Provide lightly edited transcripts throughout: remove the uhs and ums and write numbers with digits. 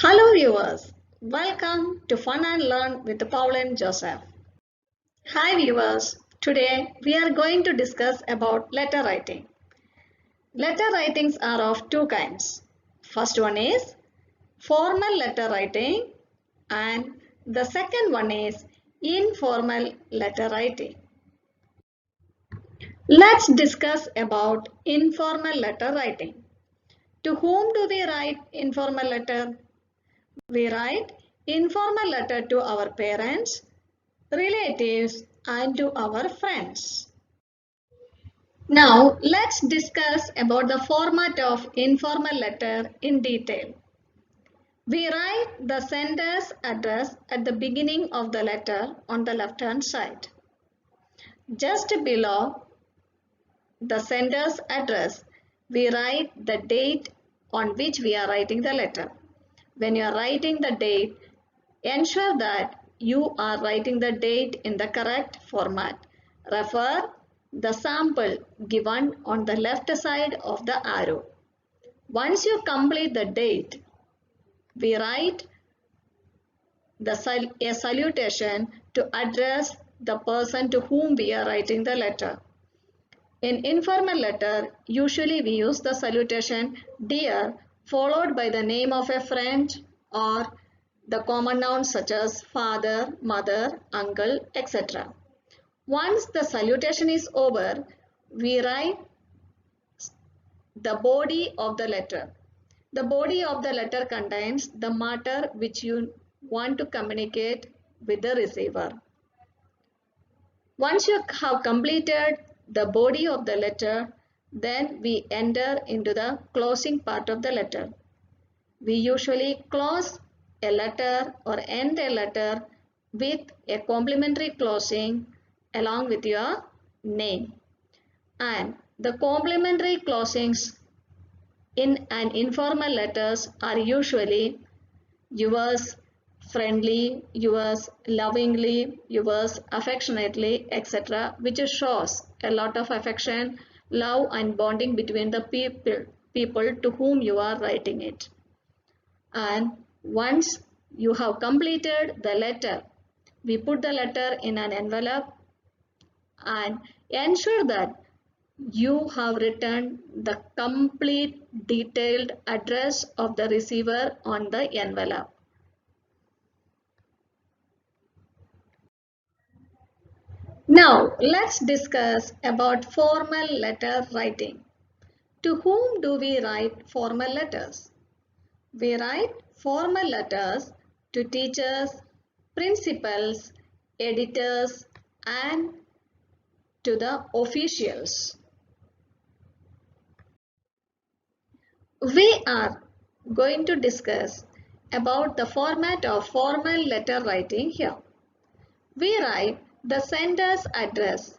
Hello viewers, welcome to Fun and Learn with Paul and Joseph. Hi viewers, today we are going to discuss about letter writing. Letter writings are of two kinds. First one is formal letter writing and the second one is informal letter writing. Let's discuss about informal letter writing. To whom do we write informal letter? We write informal letter to our parents, relatives and to our friends. Now let's discuss about the format of informal letter in detail. We write the sender's address at the beginning of the letter on the left hand side. Just below the sender's address, we write the date on which we are writing the letter. When you are writing the date, ensure that you are writing the date in the correct format. Refer the sample given on the left side of the arrow. Once you complete the date, we write a salutation to address the person to whom we are writing the letter. In informal letter, usually we use the salutation dear followed by the name of a friend or the common nouns such as father, mother, uncle, etc. Once the salutation is over, we write the body of the letter. The body of the letter contains the matter which you want to communicate with the receiver. Once you have completed the body of the letter, then we enter into the closing part of the letter. We usually close a letter or end a letter with a complimentary closing along with your name. And the complimentary closings in an informal letters are usually yours friendly, yours lovingly, yours affectionately, etc., which shows a lot of affection, love and bonding between the people to whom you are writing it. And once you have completed the letter, we put the letter in an envelope and ensure that you have written the complete detailed address of the receiver on the envelope. Now let's discuss about formal letter writing. To whom do we write formal letters? We write formal letters to teachers, principals, editors and to the officials. We are going to discuss about the format of formal letter writing here. We write the sender's address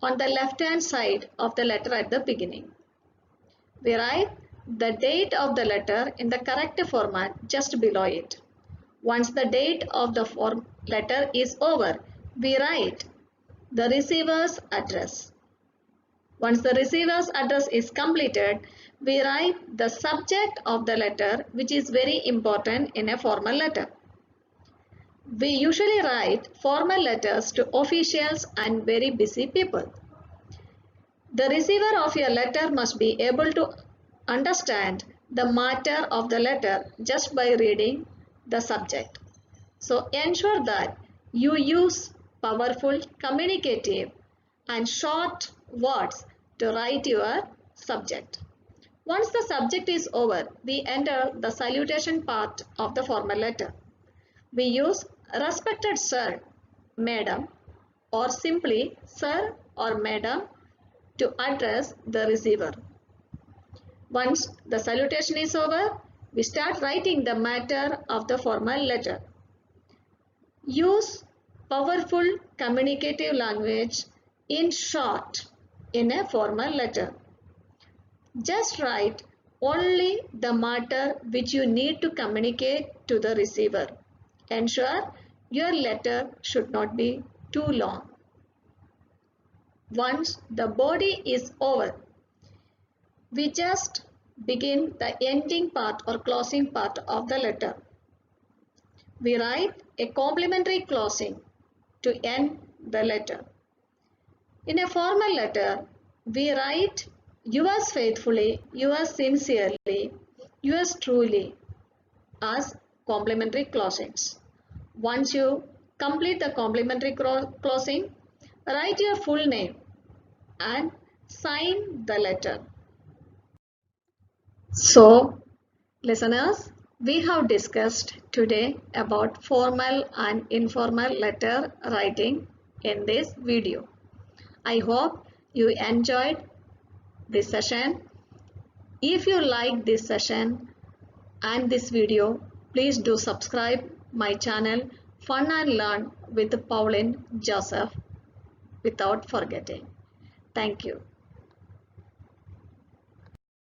on the left hand side of the letter at the beginning. We write the date of the letter in the correct format just below it. Once the date of the letter is over, we write the receiver's address. Once the receiver's address is completed, we write the subject of the letter, which is very important in a formal letter. We usually write formal letters to officials and very busy people. The receiver of your letter must be able to understand the matter of the letter just by reading the subject. So ensure that you use powerful, communicative and short words to write your subject. Once the subject is over, we enter the salutation part of the formal letter. We use respected sir, madam or simply sir or madam to address the receiver. Once the salutation is over, we start writing the matter of the formal letter. Use powerful communicative language in short in a formal letter. Just write only the matter which you need to communicate to the receiver. Ensure your letter should not be too long. Once the body is over, we just begin the ending part or closing part of the letter. we write a complementary closing to end the letter. In a formal letter, we write yours faithfully, yours sincerely, yours truly as complementary closings. Once you complete the complementary closing, write your full name and sign the letter. So, listeners, we have discussed today about formal and informal letter writing in this video. I hope you enjoyed this session. If you like this session and this video, please do subscribe my channel Fun and Learn with Pauline Joseph without forgetting. Thank you.